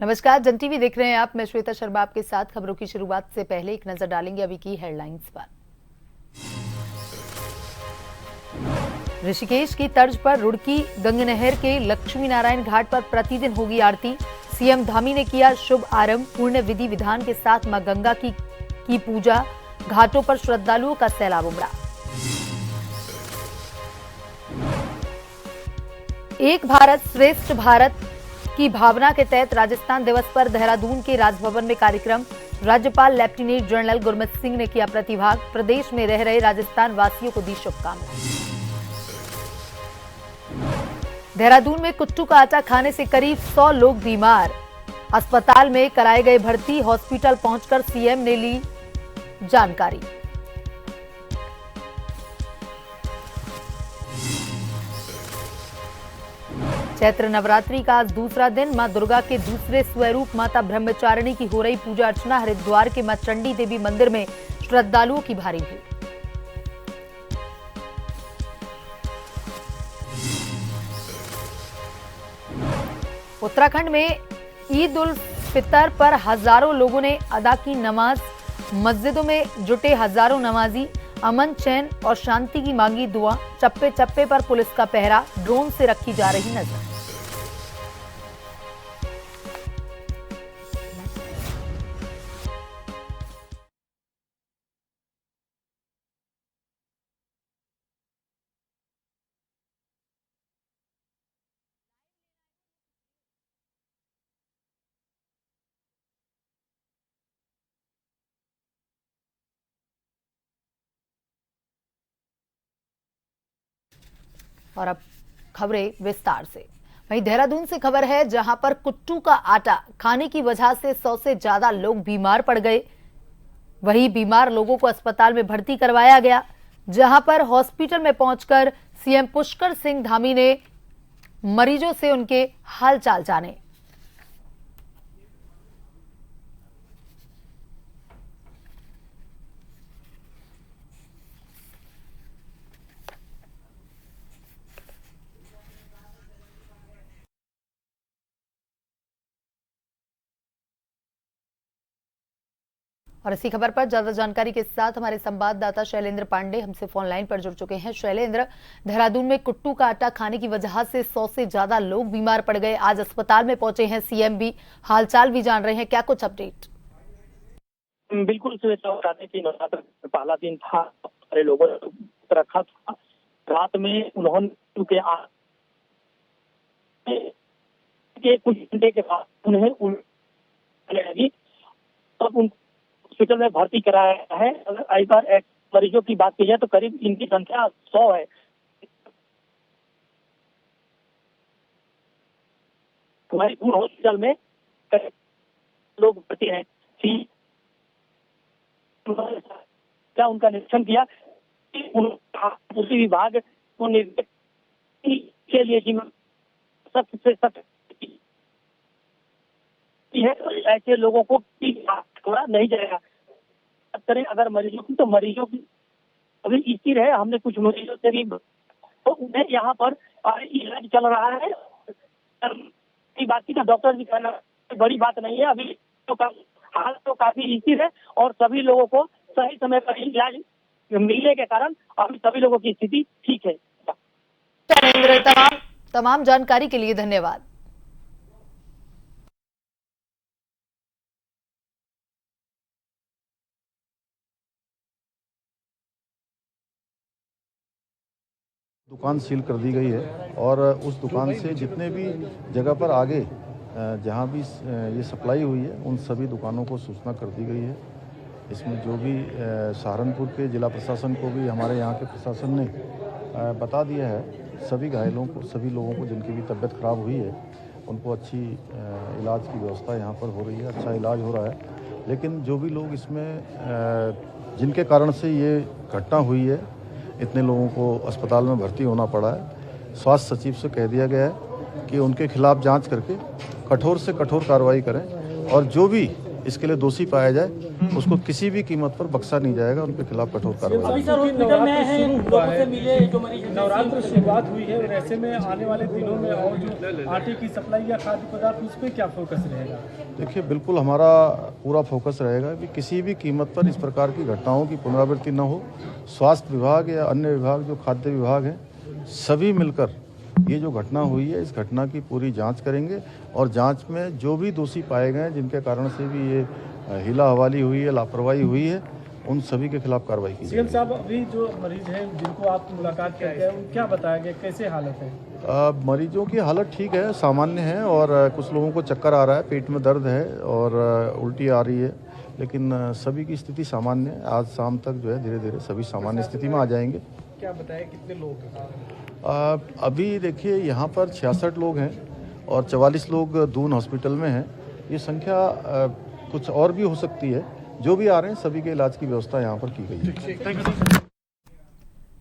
नमस्कार, जन टीवी देख रहे हैं आप। मैं श्वेता शर्मा आपके साथ। खबरों की शुरुआत से पहले एक नजर डालेंगे अभी की हेडलाइंस पर। ऋषिकेश की तर्ज पर रुड़की गंगनहर के लक्ष्मी नारायण घाट पर प्रतिदिन होगी आरती। सीएम धामी ने किया शुभ आरंभ। पूर्ण विधि विधान के साथ मां गंगा की पूजा। घाटों पर श्रद्धालुओं का सैलाब उमड़ा। एक भारत श्रेष्ठ भारत की भावना के तहत राजस्थान दिवस पर देहरादून के राजभवन में कार्यक्रम। राज्यपाल लेफ्टिनेंट जनरल गुरमीत सिंह ने किया प्रतिभाग। प्रदेश में रह रहे राजस्थान वासियों को दी शुभकामनाएं। देहरादून में कुट्टू का आटा खाने से करीब 100 लोग बीमार। अस्पताल में कराए गए भर्ती। हॉस्पिटल पहुंचकर सीएम ने ली जानकारी। चैत्र नवरात्रि का आज दूसरा दिन। मां दुर्गा के दूसरे स्वरूप माता ब्रह्मचारिणी की हो रही पूजा अर्चना। हरिद्वार के मां चंडी देवी मंदिर में श्रद्धालुओं की भारी भीड़। उत्तराखंड में ईद उल फितर पर हजारों लोगों ने अदा की नमाज। मस्जिदों में जुटे हजारों नमाजी। अमन चैन और शांति की मांगी दुआ। चप्पे चप्पे पर पुलिस का पहरा। ड्रोन से रखी जा रही नजर। और अब खबरें विस्तार से। वहीं देहरादून से खबर है, जहां पर कुट्टू का आटा खाने की वजह से 100 से ज्यादा लोग बीमार पड़ गए। वहीं बीमार लोगों को अस्पताल में भर्ती करवाया गया, जहां पर हॉस्पिटल में पहुंचकर सीएम पुष्कर सिंह धामी ने मरीजों से उनके हालचाल जाने। और इसी खबर पर ज्यादा जानकारी के साथ हमारे संवाददाता शैलेंद्र पांडे हमसे फोन लाइन पर जुड़ चुके हैं। शैलेंद्र, देहरादून में कुट्टू का आटा खाने की वजह से 100 से ज्यादा लोग बीमार पड़ गए। आज अस्पताल में पहुंचे हैं सीएम भी, हालचाल भी जान रहे हैं, क्या कुछ अपडेट? बिल्कुल बताते कि नवरात्र पहला दिन था, सारे लोगों ने रखा था। रात में उन्होंने कुछ घंटे के बाद उन्हें उल्टी लगी, तब उन हॉस्पिटल में भर्ती कराया है। अगर एक बार मरीजों की बात की जाए तो करीब इनकी संख्या 100 है। हमारी हॉस्पिटल में लोग भर्ती हैं। क्या उनका निरीक्षण किया, उसी विभाग को के लिए सख्त से सख्त है, ऐसे लोगों को थोड़ा नहीं जाएगा। करें अगर मरीजों की, तो मरीजों की अभी स्थिर है। हमने कुछ मरीजों से भी तो उन्हें यहाँ पर इलाज चल रहा है। बाकी का डॉक्टर भी कहना बड़ी बात नहीं है। अभी तो हाल तो काफी स्थिर है और सभी लोगों को सही समय पर इलाज मिलने के कारण अभी सभी लोगों की स्थिति ठीक है। तमाम जानकारी के लिए धन्यवाद। दुकान सील कर दी गई है और उस दुकान से जितने भी जगह पर आगे जहां भी ये सप्लाई हुई है उन सभी दुकानों को सूचना कर दी गई है। इसमें जो भी सहारनपुर के जिला प्रशासन को भी हमारे यहाँ के प्रशासन ने बता दिया है। सभी घायलों को, सभी लोगों को जिनकी भी तबीयत खराब हुई है उनको अच्छी इलाज की व्यवस्था यहाँ पर हो रही है, अच्छा इलाज हो रहा है। लेकिन जो भी लोग इसमें जिनके कारण से ये घटना हुई है, इतने लोगों को अस्पताल में भर्ती होना पड़ा है, स्वास्थ्य सचिव से कह दिया गया है कि उनके खिलाफ जांच करके कठोर से कठोर कार्रवाई करें और जो भी इसके लिए दोषी पाया जाए उसको किसी भी कीमत पर बख्शा नहीं जाएगा, उनके खिलाफ कठोर कार्रवाई। अभी सर हॉस्पिटल में हैं, लोगों से मिले जो मरीज नवरात्र शुरुआत हुई है और ऐसे में आने वाले दिनों में और जो आटे की सप्लाई या खाद्य पदार्थ उस पर क्या फोकस रहेगा? देखिए, बिल्कुल हमारा पूरा फोकस रहेगा कि किसी भी कीमत पर इस प्रकार की घटनाओं की पुनरावृत्ति न हो। स्वास्थ्य विभाग या अन्य विभाग जो खाद्य विभाग हैं, सभी मिलकर ये जो घटना हुई है, इस घटना की पूरी जांच करेंगे और जांच में जो भी दोषी पाए गए जिनके कारण से भी ये हिला हवाली हुई है, लापरवाही हुई है, उन सभी के खिलाफ कार्रवाई की जाएगी। सीएम साहब, अभी जो मरीज हैं जिनको आप मुलाकात करके आए, क्या बताया गया, कैसे हालत है? मरीजों की हालत ठीक है, सामान्य है और कुछ लोगों को चक्कर आ रहा है, पेट में दर्द है और उल्टी आ रही है, लेकिन सभी की स्थिति सामान्य है। आज शाम तक जो है धीरे धीरे सभी सामान्य स्थिति में आ जाएंगे। क्या बताया, कितने लोग हैं? अभी देखिए, यहाँ पर 66 लोग हैं और 44 लोग दून हॉस्पिटल में हैं। ये संख्या कुछ और भी हो सकती है। जो भी आ रहे हैं सभी के इलाज की व्यवस्था यहाँ पर की गई है।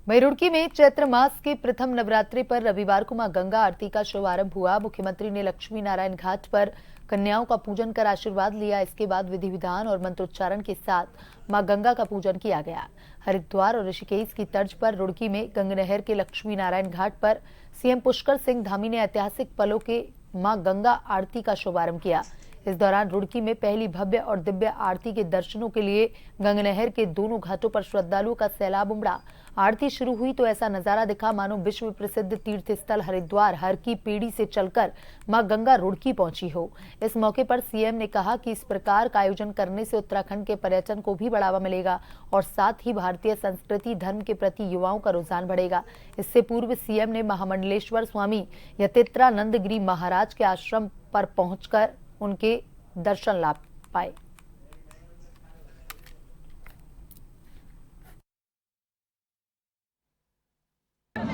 वहीं रुड़की में चैत्र मास के प्रथम नवरात्रि पर रविवार को मां गंगा आरती का शुभारंभ हुआ। मुख्यमंत्री ने लक्ष्मी नारायण घाट पर कन्याओं का पूजन कर आशीर्वाद लिया। इसके बाद विधि विधान और मंत्रोच्चारण के साथ मां गंगा का पूजन किया गया। हरिद्वार और ऋषिकेश की तर्ज पर रुड़की में गंगनहर के लक्ष्मी नारायण घाट पर सीएम पुष्कर सिंह धामी ने ऐतिहासिक पलों के मां गंगा आरती का शुभारंभ किया। इस दौरान रुड़की में पहली भव्य और दिव्य आरती के दर्शनों के लिए गंगनहर के दोनों घाटों पर श्रद्धालुओं का सैलाब उमड़ा। आरती शुरू हुई तो ऐसा नजारा दिखा मानो विश्व प्रसिद्ध तीर्थ स्थल हरिद्वार हर की पीढ़ी से चलकर मां गंगा रुड़की पहुंची हो। इस मौके पर सीएम ने कहा कि इस प्रकार का आयोजन करने से उत्तराखंड के पर्यटन को भी बढ़ावा मिलेगा और साथ ही भारतीय संस्कृति धर्म के प्रति युवाओं का रुझान बढ़ेगा। इससे पूर्व सीएम ने महामंडलेश्वर स्वामी यतीन्द्रानंद गिरी महाराज के आश्रम पर पहुंचकर उनके दर्शन लाभ पाए।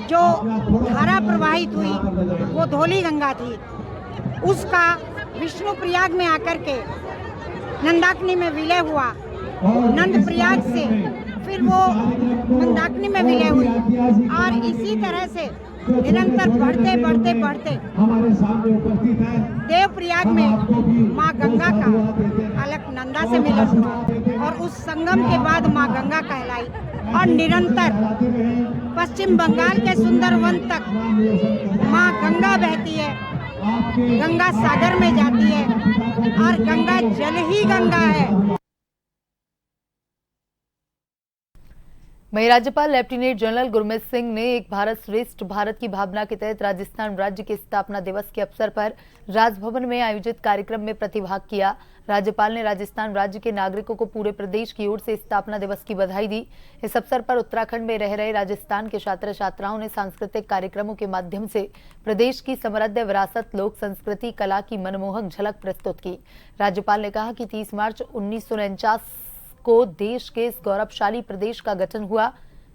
जो धारा प्रवाहित हुई वो धौली गंगा थी, उसका विष्णु प्रयाग में आकर के नंदाकिनी में विलय हुआ। नंद प्रयाग से फिर वो मंदाकिनी में विलय हुई और इसी तरह से निरंतर बढ़ते बढ़ते बढ़ते देव प्रयाग में माँ गंगा का अलकनंदा से मिलन हुआ और उस संगम के बाद माँ गंगा कहलाई और निरंतर पश्चिम बंगाल के सुंदरवन तक माँ गंगा बहती है, गंगा सागर में जाती है और गंगा जल ही गंगा है। वहीं राज्यपाल लेफ्टिनेंट जनरल गुरमीत सिंह ने एक भारत श्रेष्ठ भारत की भावना के तहत राजस्थान राज्य के स्थापना दिवस के अवसर पर राजभवन में आयोजित कार्यक्रम में प्रतिभाग किया। राज्यपाल ने राजस्थान राज्य के नागरिकों को पूरे प्रदेश की ओर से स्थापना दिवस की बधाई दी। इस अवसर पर उत्तराखंड में रह रहे राजस्थान के छात्र छात्राओं ने सांस्कृतिक कार्यक्रमों के माध्यम से प्रदेश की समृद्ध विरासत, लोक संस्कृति, कला की मनमोहक झलक प्रस्तुत की। राज्यपाल ने कहा कि 30 मार्च 1949 को देश के इस गौरवशाली प्रदेश का गठन हुआ,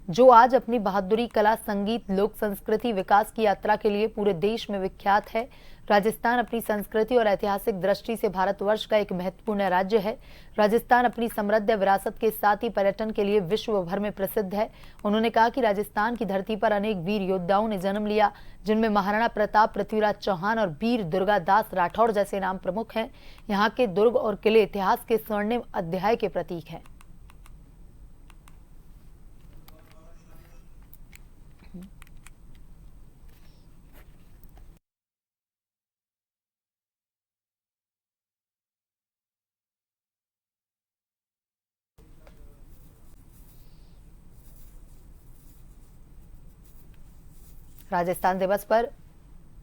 जो आज अपनी बहादुरी, कला, संगीत, लोक संस्कृति विकास की यात्रा के लिए पूरे देश में विख्यात है। राजस्थान अपनी संस्कृति और ऐतिहासिक दृष्टि से भारतवर्ष का एक महत्वपूर्ण राज्य है। राजस्थान अपनी समृद्ध विरासत के साथ ही पर्यटन के लिए विश्व भर में प्रसिद्ध है। उन्होंने कहा कि राजस्थान की धरती पर अनेक वीर योद्धाओं ने जन्म लिया, जिनमें महाराणा प्रताप, पृथ्वीराज चौहान और वीर दुर्गादास राठौड़ जैसे नाम प्रमुख हैं। यहाँ के दुर्ग और किले इतिहास के स्वर्णिम अध्याय के प्रतीक हैं। राजस्थान दिवस पर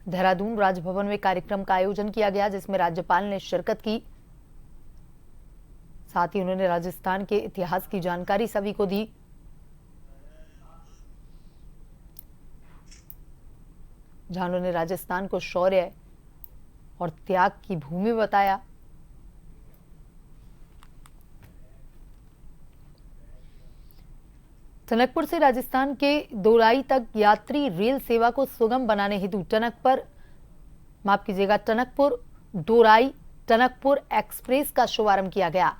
देहरादून राजभवन में कार्यक्रम का आयोजन किया गया, जिसमें राज्यपाल ने शिरकत की। साथ ही उन्होंने राजस्थान के इतिहास की जानकारी सभी को दी। जहां उन्होंने राजस्थान को शौर्य और त्याग की भूमि बताया। टनकपुर से राजस्थान के दोराई तक यात्री रेल सेवा को सुगम बनाने हेतु टनकपुर दोराई टनकपुर एक्सप्रेस का शुभारंभ किया गया।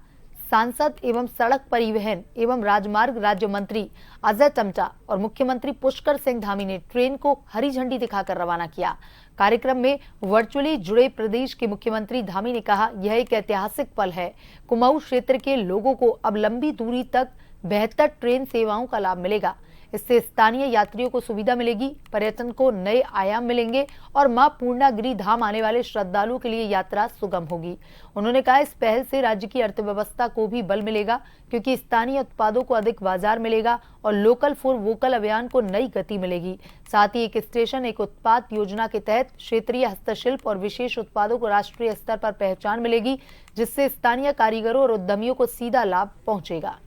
सांसद एवं सड़क परिवहन एवं राजमार्ग राज्य मंत्री अजय टम्टा और मुख्यमंत्री पुष्कर सिंह धामी ने ट्रेन को हरी झंडी दिखाकर रवाना किया। कार्यक्रम में वर्चुअली जुड़े प्रदेश के मुख्यमंत्री धामी ने कहा, यह एक ऐतिहासिक पल है। कुमाऊं क्षेत्र के लोगों को अब लंबी दूरी तक बेहतर ट्रेन सेवाओं का लाभ मिलेगा। इससे स्थानीय यात्रियों को सुविधा मिलेगी, पर्यटन को नए आयाम मिलेंगे और मां पूर्णागिरि धाम आने वाले श्रद्धालुओं के लिए यात्रा सुगम होगी। उन्होंने कहा, इस पहल से राज्य की अर्थव्यवस्था को भी बल मिलेगा, क्योंकि स्थानीय उत्पादों को अधिक बाजार मिलेगा और लोकल फॉर वोकल अभियान को नई गति मिलेगी। साथ ही एक स्टेशन एक उत्पाद योजना के तहत क्षेत्रीय हस्तशिल्प और विशेष उत्पादों को राष्ट्रीय स्तर पर पहचान मिलेगी, जिससे स्थानीय कारीगरों और उद्यमियों को सीधा लाभ पहुंचेगा।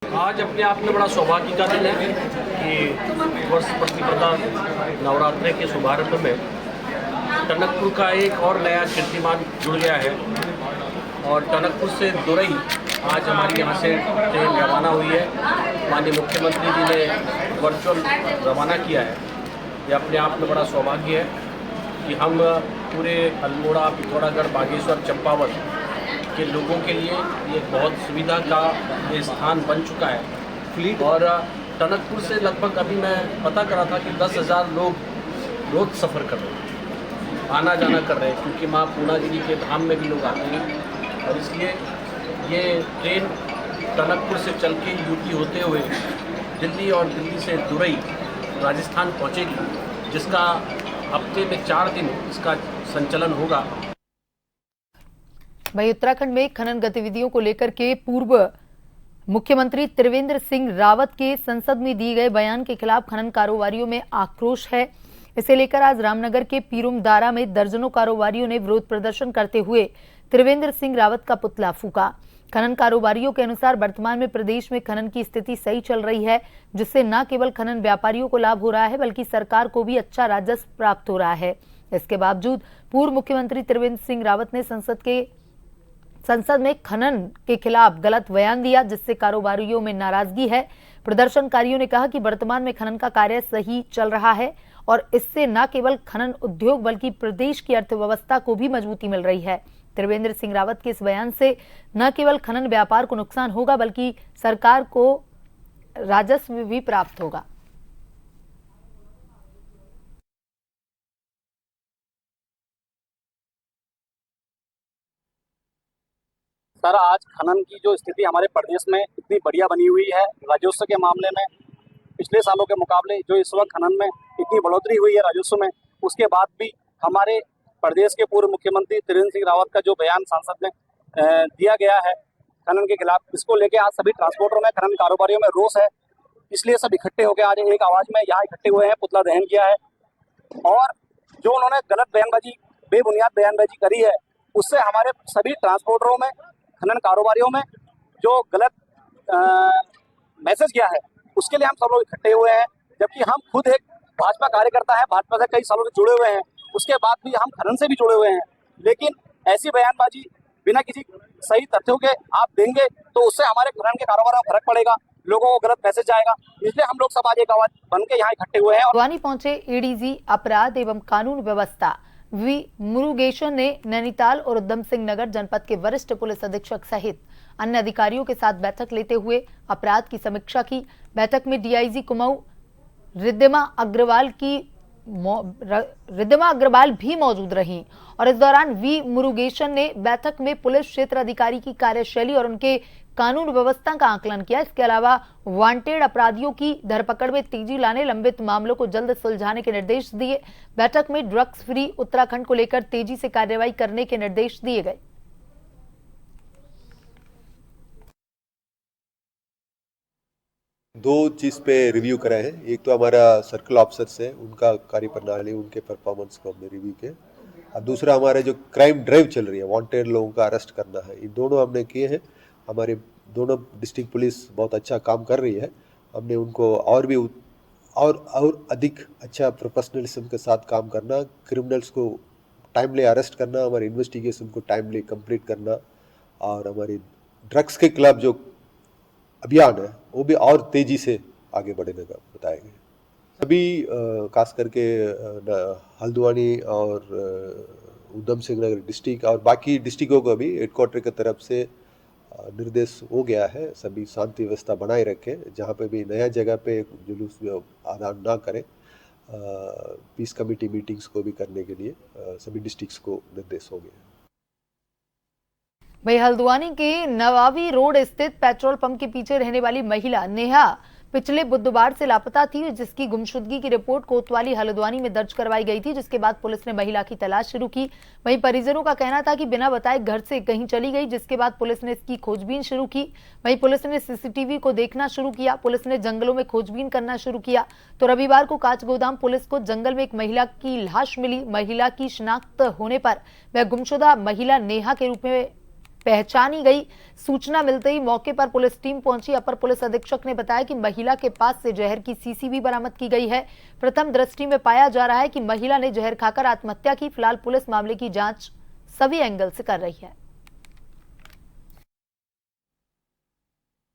आज अपने आप में बड़ा सौभाग्य का दिन है कि वर्ष प्रतिपदा नवरात्रि के शुभारंभ में टनकपुर का एक और नया कीर्तिमान जुड़ गया है और टनकपुर से दुरई आज हमारी यहाँ से ट्रेन रवाना हुई है। माननीय मुख्यमंत्री जी ने वर्चुअल रवाना किया है। ये अपने आप में बड़ा सौभाग्य है कि हम पूरे अल्मोड़ा, पिथौरागढ़, बागेश्वर, चंपावत के लोगों के लिए ये बहुत सुविधा का ये स्थान बन चुका है। और टनकपुर से लगभग अभी मैं पता करा था कि 10,000 लोग रोज सफ़र कर रहे हैं, आना जाना कर रहे हैं, क्योंकि माँ पूर्णागिरि के धाम में भी लोग आते हैं। और इसलिए ये ट्रेन टनकपुर से चल के यूपी होते हुए दिल्ली और दिल्ली से दुरई राजस्थान पहुँचेगी, जिसका हफ्ते में 4 दिन इसका संचालन होगा। वहीं उत्तराखंड में खनन गतिविधियों को लेकर के पूर्व मुख्यमंत्री त्रिवेंद्र सिंह रावत के संसद में दिए गए बयान के खिलाफ खनन कारोबारियों में आक्रोश है। इसे लेकर आज रामनगर के पीरुमदारा में दर्जनों कारोबारियों ने विरोध प्रदर्शन करते हुए त्रिवेंद्र सिंह रावत का पुतला फूका। खनन कारोबारियों के अनुसार वर्तमान में प्रदेश में खनन की स्थिति सही चल रही है, जिससे न केवल खनन व्यापारियों को लाभ हो रहा है बल्कि सरकार को भी अच्छा राजस्व प्राप्त हो रहा है। इसके बावजूद पूर्व मुख्यमंत्री त्रिवेंद्र सिंह रावत ने संसद में खनन के खिलाफ गलत बयान दिया, जिससे कारोबारियों में नाराजगी है। प्रदर्शनकारियों ने कहा कि वर्तमान में खनन का कार्य सही चल रहा है और इससे न केवल खनन उद्योग बल्कि प्रदेश की अर्थव्यवस्था को भी मजबूती मिल रही है। त्रिवेंद्र सिंह रावत के इस बयान से न केवल खनन व्यापार को नुकसान होगा बल्कि सरकार को राजस्व भी प्राप्त होगा। सर, आज खनन की जो स्थिति हमारे प्रदेश में इतनी बढ़िया बनी हुई है, राजस्व के मामले में पिछले सालों के मुकाबले जो इस वक्त खनन में इतनी बढ़ोतरी हुई है राजस्व में, उसके बाद भी हमारे प्रदेश के पूर्व मुख्यमंत्री त्रिवेंद्र सिंह रावत का जो बयान संसद में दिया गया है खनन के खिलाफ, इसको लेके आज सभी ट्रांसपोर्टरों में, खनन कारोबारियों में रोष है। इसलिए सब इकट्ठे होकर आज एक आवाज में यहाँ इकट्ठे हुए हैं, पुतला दहन किया है। और जो उन्होंने गलत बयानबाजी, बेबुनियाद बयानबाजी करी है, उससे हमारे सभी ट्रांसपोर्टरों में, खनन कारोबारियों में जो गलत मैसेज गया है, उसके लिए हम सब लोग इकट्ठे हुए हैं। जबकि हम खुद एक भाजपा कार्यकर्ता है, भाजपा से कई सालों से जुड़े हुए हैं, उसके बाद भी हम खनन से भी जुड़े हुए हैं। लेकिन ऐसी बयानबाजी बिना किसी सही तथ्यों के आप देंगे तो उससे हमारे खनन के कारोबार में फर्क पड़ेगा, लोगों को गलत मैसेज जाएगा। इसलिए हम लोग सब आज एक आवाज बन के यहाँ इकट्ठे हुए हैं। बड़वानी पहुंचे एडीजी अपराध एवं कानून व्यवस्था वी मुरुगेशन ने नैनीताल और उधम सिंह नगर जनपद के वरिष्ठ पुलिस अधीक्षक सहित अन्य अधिकारियों के साथ बैठक लेते हुए अपराध की समीक्षा की। बैठक में डीआईजी कुमाऊं रिद्धिमा अग्रवाल भी मौजूद रहीं और इस दौरान वी मुरुगेशन ने बैठक में पुलिस क्षेत्र अधिकारी की कार्यशैली और उनके कानून व्यवस्था का आकलन किया। इसके अलावा वांटेड अपराधियों की धरपकड़ में तेजी लाने, लंबित मामलों को जल्द सुलझाने के निर्देश दिए। बैठक में ड्रग्स फ्री उत्तराखंड को लेकर तेजी से कार्रवाई करने के निर्देश दिए गए। दो चीज़ पे रिव्यू कराए हैं। एक तो हमारा सर्कल ऑफिसर्स है, उनका कार्य प्रणाली, उनके परफॉर्मेंस को हमने रिव्यू किया, और दूसरा हमारे जो क्राइम ड्राइव चल रही है, वांटेड लोगों का अरेस्ट करना है, इन दोनों हमने किए हैं। हमारे दोनों डिस्ट्रिक्ट पुलिस बहुत अच्छा काम कर रही है। हमने उनको और भी और अधिक अच्छा प्रोफेशनलिज्म के साथ काम करना, क्रिमिनल्स को टाइमली अरेस्ट करना, हमारे इन्वेस्टिगेशन को टाइमली कंप्लीट करना और हमारी ड्रग्स के खिलाफ जो अभियान है वो भी और तेजी से आगे बढ़ने का बताया गया। सभी खास करके हल्द्वानी और उधम सिंह नगर डिस्ट्रिक्ट और बाकी डिस्ट्रिक्टों को भी हेडक्वार्टर की तरफ से निर्देश हो गया है, सभी शांति व्यवस्था बनाए रखें, जहाँ पे भी नया जगह पे जुलूस आदान ना करें। पीस कमेटी मीटिंग्स को भी करने के लिए सभी डिस्ट्रिक्ट्स को निर्देश हो गया। वही हल्द्वानी के नवाबी रोड स्थित पेट्रोल पंप के पीछे रहने वाली महिला नेहा पिछले बुधवार से लापता थी, जिसकी गुमशुदगी की रिपोर्ट कोतवाली हल्द्वानी में दर्ज करवाई गई थी, जिसके बाद पुलिस ने महिला की तलाश शुरू की। वहीं परिजनों का कहना था कि बिना बताए घर से कहीं चली गई, जिसके बाद पुलिस ने इसकी खोजबीन शुरू की। वहीं पुलिस ने सीसीटीवी को देखना शुरू किया। पुलिस ने जंगलों में खोजबीन करना शुरू किया तो रविवार को काचगोदाम पुलिस को जंगल में एक महिला की लाश मिली। महिला की शिनाख्त होने पर वह गुमशुदा महिला नेहा के रूप में पहचानी गई। सूचना मिलते ही मौके पर पुलिस टीम पहुंची। अपर पुलिस अधीक्षक ने बताया कि महिला के पास से जहर की शीशी भी बरामद की गई है। प्रथम दृष्टि में पाया जा रहा है कि महिला ने जहर खाकर आत्महत्या की। फिलहाल पुलिस मामले की जांच सभी एंगल से कर रही है।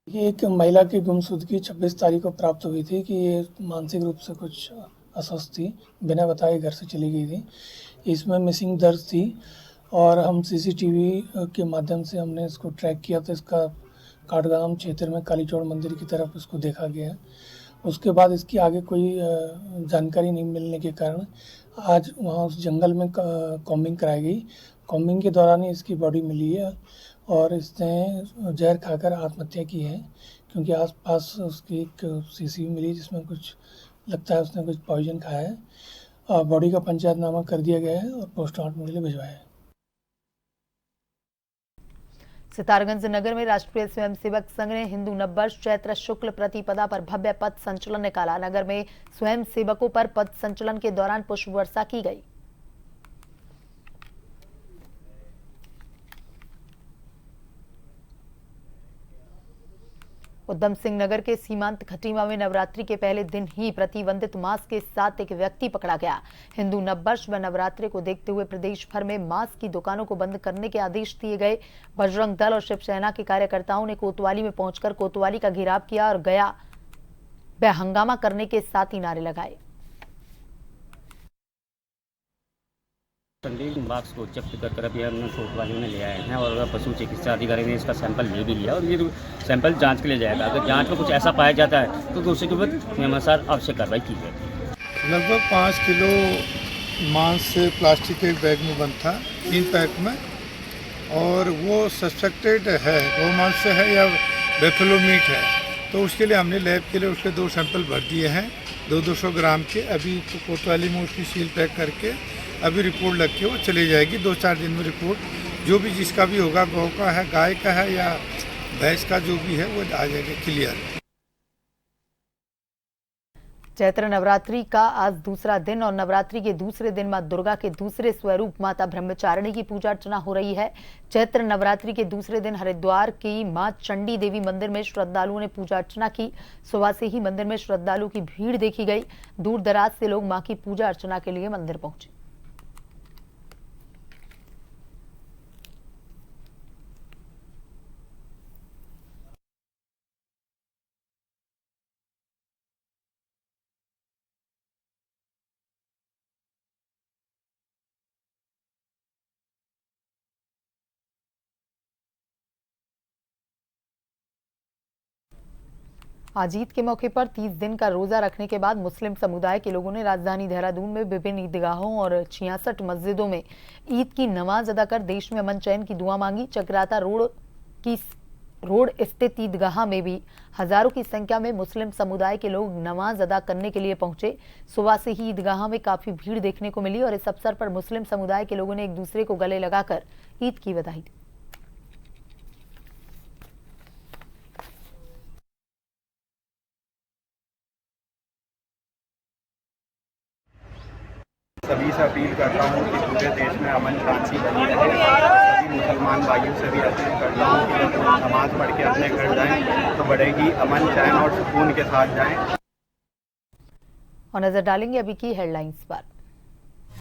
ये एक महिला की गुमशुदगी 26 तारीख को प्राप्त हुई थी कि ये मानसिक रूप से कुछ अस्वस्थ थी, बिना बताए घर से चली गई थी। इसमें मिसिंग दर्ज थी और हम सीसीटीवी के माध्यम से हमने इसको ट्रैक किया तो इसका काठगोदाम क्षेत्र में कालीचौड़ मंदिर की तरफ इसको देखा गया। उसके बाद इसकी आगे कोई जानकारी नहीं मिलने के कारण आज वहाँ उस जंगल में कॉम्बिंग कराई गई। कॉम्बिंग के दौरान ही इसकी बॉडी मिली है और इसने जहर खाकर आत्महत्या की है, क्योंकि आसपास उसकी एक शीशी मिली जिसमें कुछ लगता है उसने कुछ पॉइजन खाया है। बॉडी का पंचायतनामा कर दिया गया है और पोस्टमार्टम के लिए भिजवाया है। सितारगंज नगर में राष्ट्रीय स्वयंसेवक संघ ने हिंदू नववर्ष चैत्र शुक्ल प्रतिपदा पर भव्य पथ संचलन निकाला। नगर में स्वयंसेवकों पर पथ संचलन के दौरान पुष्प वर्षा की गई। उधम सिंह नगर के सीमांत खटीमा में नवरात्रि के पहले दिन ही प्रतिबंधित मास्क के साथ एक व्यक्ति पकड़ा गया। हिंदू नववर्ष व नवरात्रि को देखते हुए प्रदेश भर में मास्क की दुकानों को बंद करने के आदेश दिए गए। बजरंग दल और शिवसेना के कार्यकर्ताओं ने कोतवाली में पहुंचकर कोतवाली का घेराव किया और गया व हंगामा करने के साथ ही नारे लगाए। मास्क को जब्त कर अभी हमने कोतवालियों ने ले आए हैं और पशु चिकित्सा अधिकारी ने इसका सैंपल ले भी लिया और ये सैंपल जांच के लिए जाएगा। अगर जांच में कुछ ऐसा पाया जाता है तो उसके ऊपर नियमानुसार आवश्यक कार्रवाई की जाएगी। लगभग 5 किलो मांस प्लास्टिक के बैग में बंद था 3 पैक में, और वो सस्पेक्टेड है गौ मांस से है या बेफेलो मीट है, तो उसके लिए हमने लैब के लिए उसके 2 सैंपल भर दिए हैं 200 ग्राम के। अभी तो कोतवाली में उसकी सील पैक करके अभी रिपोर्ट लग के वो चली जाएगी। 2-4 दिन में रिपोर्ट जो भी जिसका भी होगा, गौ का है, गाय का है या भैंस का जो भी है वो आ जाएगा क्लियर। चैत्र नवरात्रि का आज दूसरा दिन और नवरात्रि के दूसरे दिन मां दुर्गा के दूसरे स्वरूप माता ब्रह्मचारिणी की पूजा अर्चना हो रही है। चैत्र नवरात्रि के दूसरे दिन हरिद्वार की मां चंडी देवी मंदिर में श्रद्धालुओं ने पूजा अर्चना की। सुबह से ही मंदिर में श्रद्धालुओं की भीड़ देखी गई। दूर दराज से लोग मां की पूजा अर्चना के लिए मंदिर पहुंचे। आज ईद के मौके पर 30 दिन का रोजा रखने के बाद मुस्लिम समुदाय के लोगों ने राजधानी देहरादून में विभिन्न ईदगाहों और 66 मस्जिदों में ईद की नमाज अदा कर देश में अमन चैन की दुआ मांगी। चक्राता रोड स्थित ईदगाह में भी हजारों की संख्या में मुस्लिम समुदाय के लोग नमाज अदा करने के लिए पहुंचे। सुबह से ही ईदगाह में काफी भीड़ देखने को मिली और इस अवसर पर मुस्लिम समुदाय के लोगों ने एक दूसरे को गले लगाकर ईद की बधाई दी। सभी से अपील करता हूँ कि पूरे देश में अमन शांति बनी रहे। सभी मुसलमान भाइयों से भी अपील करता हूँ कि जब नमाज पढ़ के अपने घर जाएं तो बढ़ेगी अमन चैन और सुकून के साथ जाएं। और नजर डालेंगे अभी की हेडलाइंस पर।